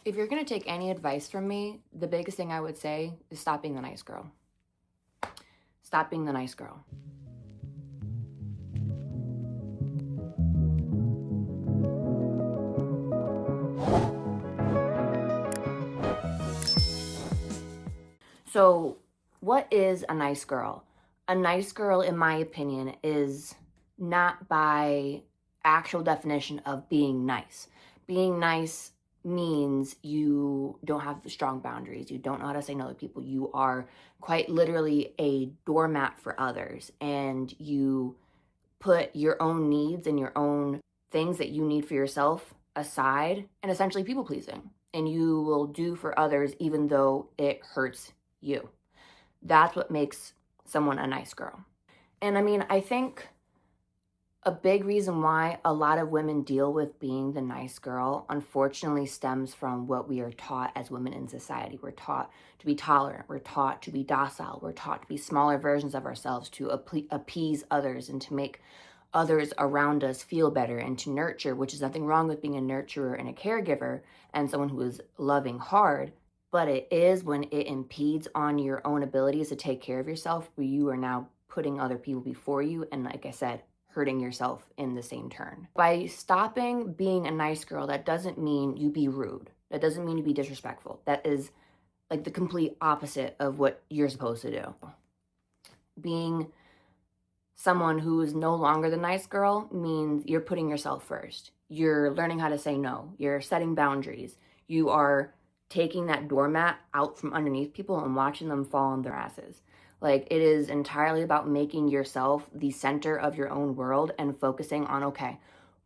If you're going to take any advice from me, the biggest thing I would say is stop being the nice girl. Stop being the nice girl. So, what is a nice girl? A nice girl, in my opinion, is not by actual definition of being nice. Being nice means you don't have strong boundaries. You don't know how to say no to people. You are quite literally a doormat for others, and you put your own needs and your own things that you need for yourself aside and essentially people pleasing. And you will do for others even though it hurts you. That's what makes someone a nice girl. And I mean, I think a big reason why a lot of women deal with being the nice girl, unfortunately, stems from what we are taught as women in society. We're taught to be tolerant, we're taught to be docile, we're taught to be smaller versions of ourselves, to appease others and to make others around us feel better and to nurture, which is nothing wrong with being a nurturer and a caregiver and someone who is loving hard. But it is when it impedes on your own abilities to take care of yourself, where you are now putting other people before you. And like I said, hurting yourself in the same turn. By stopping being a nice girl, that doesn't mean you be rude. That doesn't mean you be disrespectful. That is like the complete opposite of what you're supposed to do. Being someone who is no longer the nice girl means you're putting yourself first. You're learning how to say no. You're setting boundaries. You are taking that doormat out from underneath people and watching them fall on their asses. Like, it is entirely about making yourself the center of your own world and focusing on, okay,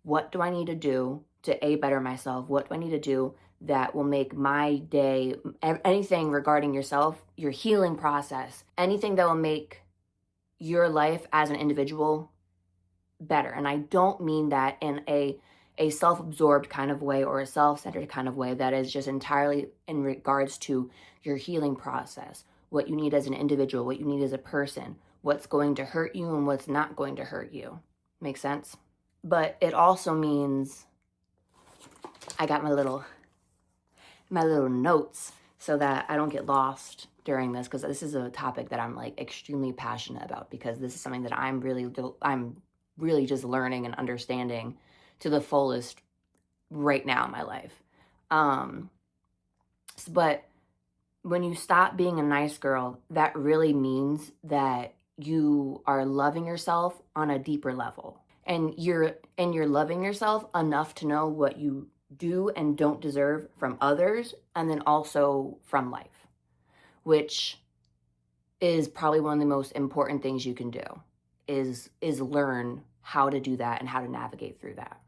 what do I need to do to better myself? What do I need to do that will make my day, anything regarding yourself, your healing process, anything that will make your life as an individual better. And I don't mean that in a self-absorbed kind of way or a self-centered kind of way. That is just entirely in regards to your healing process, what you need as an individual, what you need as a person, what's going to hurt you and what's not going to hurt you. Make sense? But it also means I got my little notes so that I don't get lost during this, because this is a topic that I'm like extremely passionate about, because this is something that I'm really just learning and understanding to the fullest right now in my life. But when you stop being a nice girl, that really means that you are loving yourself on a deeper level. And you're loving yourself enough to know what you do and don't deserve from others, and then also from life, which is probably one of the most important things you can do, is learn how to do that and how to navigate through that.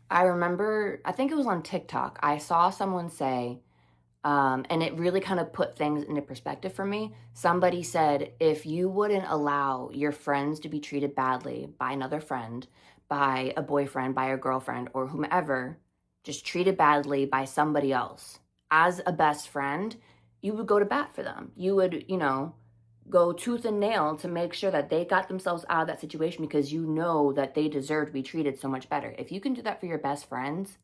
I remember, I think it was on TikTok, I saw someone say, and it really kind of put things into perspective for me. Somebody said, if you wouldn't allow your friends to be treated badly by another friend, by a boyfriend, by a girlfriend, or whomever, just treated badly by somebody else, as a best friend, you would go to bat for them. You would, go tooth and nail to make sure that they got themselves out of that situation, because you know that they deserve to be treated so much better. If you can do that for your best friends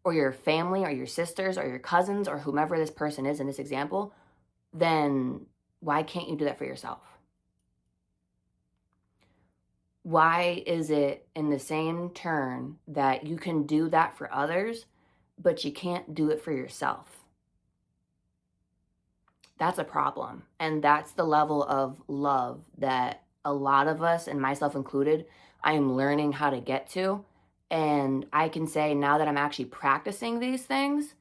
or your family or your sisters or your cousins or whomever this person is in this example, then why can't you do that for yourself? Why is it in the same turn that you can do that for others, but you can't do it for yourself? That's a problem. And that's the level of love that a lot of us, and myself included, I am learning how to get to. And I can say now that I'm actually practicing these things,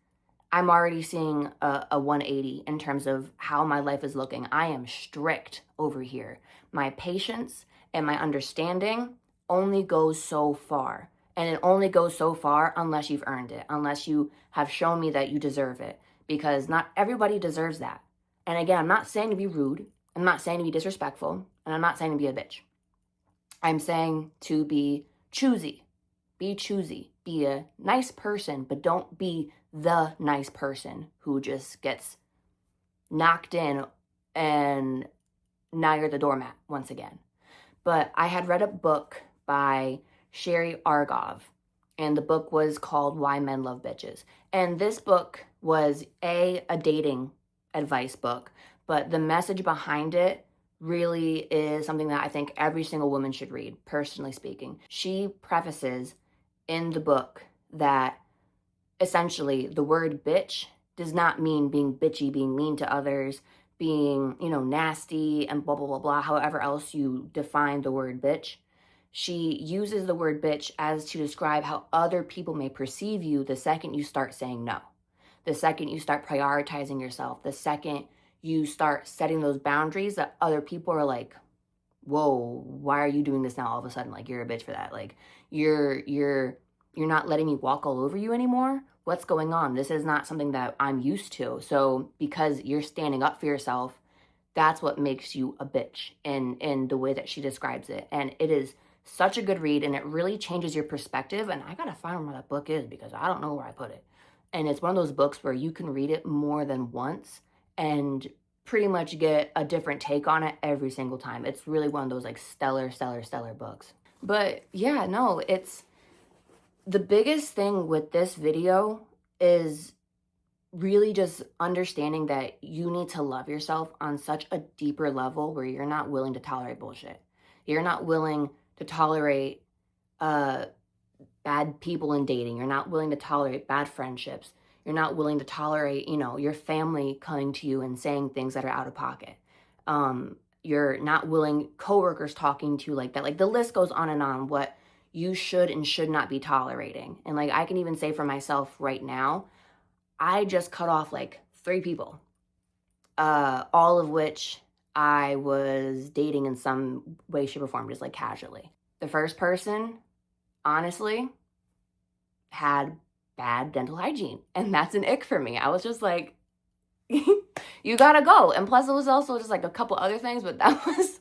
I'm already seeing a 180 in terms of how my life is looking. I am strict over here. My patience and my understanding only goes so far. And it only goes so far unless you've earned it, unless you have shown me that you deserve it, because not everybody deserves that. And again, I'm not saying to be rude. I'm not saying to be disrespectful. And I'm not saying to be a bitch. I'm saying to be choosy. Be choosy. Be a nice person, but don't be the nice person who just gets knocked in and now you're the doormat once again. But I had read a book by Sherry Argov, and the book was called Why Men Love Bitches. And this book was a dating advice book, but the message behind it really is something that I think every single woman should read, personally speaking. She prefaces in the book that essentially the word bitch does not mean being bitchy, being mean to others, being, nasty and blah, blah, blah, blah, however else you define the word bitch. She uses the word bitch as to describe how other people may perceive you the second you start saying no, the second you start prioritizing yourself, the second you start setting those boundaries that other people are like, whoa, why are you doing this now all of a sudden? Like, you're a bitch for that. Like, you're not letting me walk all over you anymore. What's going on? This is not something that I'm used to. So because you're standing up for yourself, that's what makes you a bitch in the way that she describes it. And it is such a good read, and it really changes your perspective. And I gotta find where that book is because I don't know where I put it. And it's one of those books where you can read it more than once and pretty much get a different take on it every single time. It's really one of those like stellar books. But yeah, no, it's the biggest thing with this video is really just understanding that you need to love yourself on such a deeper level where you're not willing to tolerate bullshit. You're not willing to tolerate bad people in dating. You're not willing to tolerate bad friendships. You're not willing to tolerate, your family coming to you and saying things that are out of pocket. You're not willing, coworkers talking to you like that. Like, the list goes on what you should and should not be tolerating. And like, I can even say for myself right now, I just cut off like 3 people, all of which I was dating in some way, shape, or form, just like casually. The first person, honestly, had bad dental hygiene, and that's an ick for me. I was just like, you gotta go. And plus, it was also just like a couple other things, but that was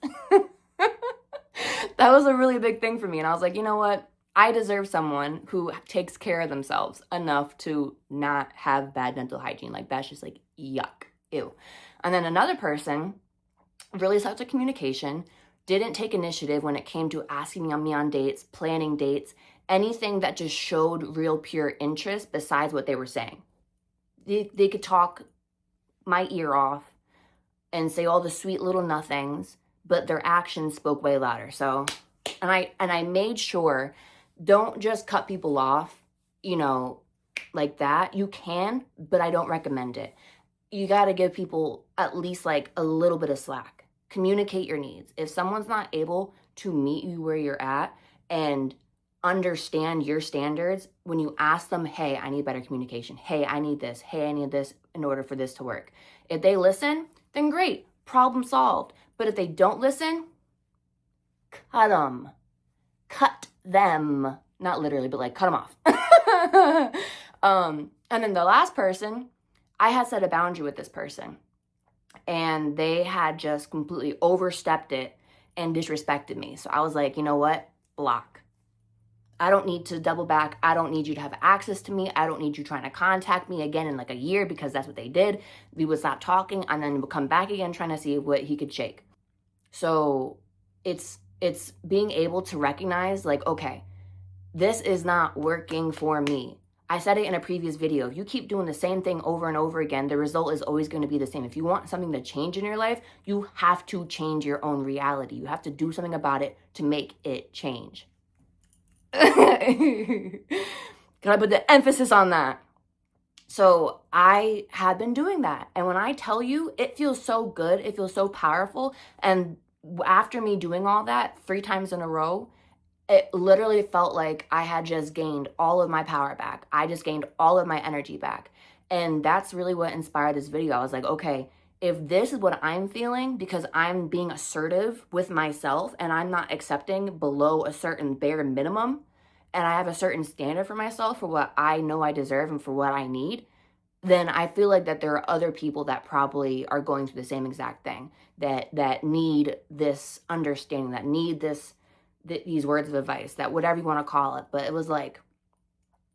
that was a really big thing for me. And I was like, you know what? I deserve someone who takes care of themselves enough to not have bad dental hygiene. Like, that's just like, yuck, ew. And then another person really sucked at communication, didn't take initiative when it came to asking me on dates, planning dates, anything that just showed real pure interest besides what they were saying. They could talk my ear off and say all the sweet little nothings, but their actions spoke way louder. So, and I made sure, don't just cut people off, like that. You can, but I don't recommend it. You got to give people at least like a little bit of slack. Communicate your needs. If someone's not able to meet you where you're at and understand your standards, when you ask them, hey, I need better communication. Hey, I need this. Hey, I need this in order for this to work. If they listen, then great, problem solved. But if they don't listen, cut them. Cut them. Not literally, but like cut them off. And then the last person, I had set a boundary with this person, and they had just completely overstepped it and disrespected me. So I was like, you know what? Block. I don't need to double back. I don't need you to have access to me. I don't need you trying to contact me again in like a year, because that's what they did. We would stop talking and then would come back again trying to see what he could shake. So it's being able to recognize like, okay, this is not working for me. I said it in a previous video. If you keep doing the same thing over and over again, the result is always going to be the same. If you want something to change in your life, you have to change your own reality. You have to do something about it to make it change. Can I put the emphasis on that? So I have been doing that. And when I tell you, it feels so good. It feels so powerful. And after me doing all that 3 times in a row, it literally felt like I had just gained all of my power back. I just gained all of my energy back. And that's really what inspired this video. I was like, okay, if this is what I'm feeling because I'm being assertive with myself and I'm not accepting below a certain bare minimum, and I have a certain standard for myself for what I know I deserve and for what I need, then I feel like that there are other people that probably are going through the same exact thing, that need this understanding, that need these words of advice, that whatever you want to call it. But it was like,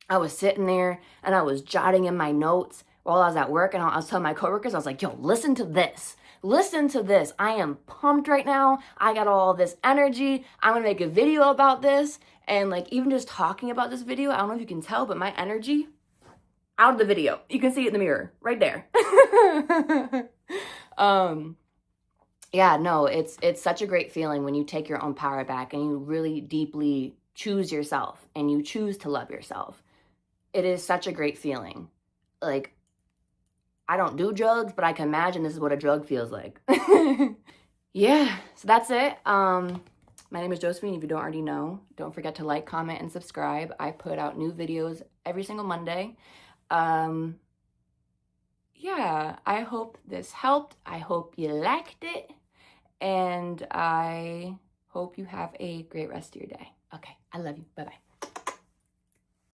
I was sitting there and I was jotting in my notes while I was at work, and I was telling my coworkers, I was like, yo, listen to this. Listen to this. I am pumped right now. I got all this energy. I'm going to make a video about this. And like, even just talking about this video, I don't know if you can tell, but my energy, out of the video. You can see it in the mirror right there. Yeah, no, it's such a great feeling when you take your own power back and you really deeply choose yourself and you choose to love yourself. It is such a great feeling. Like, I don't do drugs, but I can imagine this is what a drug feels like. Yeah, so that's it. My name is Josephine. If you don't already know, don't forget to like, comment, and subscribe. I put out new videos every single Monday. Yeah, I hope this helped. I hope you liked it. And I hope you have a great rest of your day. Okay, I love you. Bye-bye.